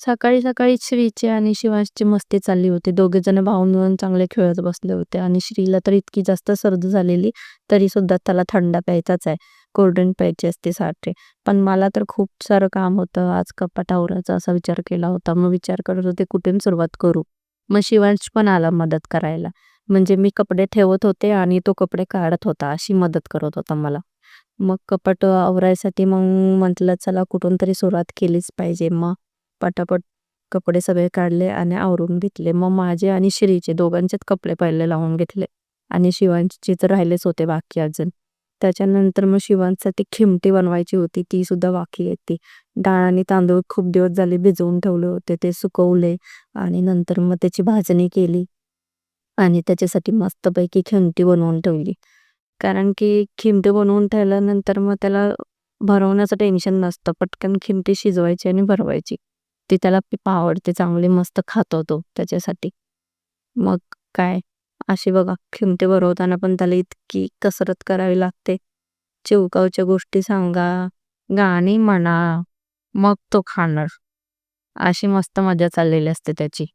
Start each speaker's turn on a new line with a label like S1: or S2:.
S1: सकाळी सकाळी श्रीची आणि शिवांशची मस्ती चालली होती. दोघे जण भाऊ मिळून चांगले खेळत बसले होते आणि श्रीला तर इतकी जास्त सर्दी झालेली तरी सुद्धा त्याला थंड प्यायचाच आहे. कोल्ड्रिंक प्यायची असते सारखे. पण मला तर खूप सारं काम होतं. आज कपाट आवरायचा असा विचार केला होता. मग विचार करत होते कुठून सुरुवात करू. मग शिवांश पण आला मदत करायला. म्हणजे मी कपडे ठेवत होते आणि तो कपडे काढत होता अशी मदत करत होता मला. मग कपाट आवरायसाठी मग म्हटलं चला कुठून तरी सुरुवात केलीच पाहिजे. मग पटापट कपडे सगळे काढले आणि आवरून घेतले. मग माझे आणि श्रीचे दोघांचेच कपडे पहिले लावून घेतले आणि शिवांशचे तर राहिलेच होते बाकी अजून. त्याच्यानंतर मग शिवांशसाठी खिमटी बनवायची होती, ती सुद्धा बाकी आहे. डाळ आणि तांदूळ खूप दिवस झाले भिजवून ठेवले होते, ते सुकवले आणि नंतर मग त्याची भाजणी केली आणि त्याच्यासाठी मस्तपैकी खिमटी बनवून ठेवली. कारण की खिमटी बनवून ठेवल्यानंतर मग त्याला भरवण्याचं टेन्शन नसतं. पटकन खिमटी शिजवायची आणि भरवायची. ती त्याला खूप आवडते, चांगली मस्त खातो तो त्याच्यासाठी. मग काय, अशी बघा खिमटी भरवताना पण त्याला इतकी कसरत करावी लागते. चिवकावच्या गोष्टी सांगा, गाणी म्हणा, मग तो खाणार. अशी मस्त मजा चाललेली असते त्याची.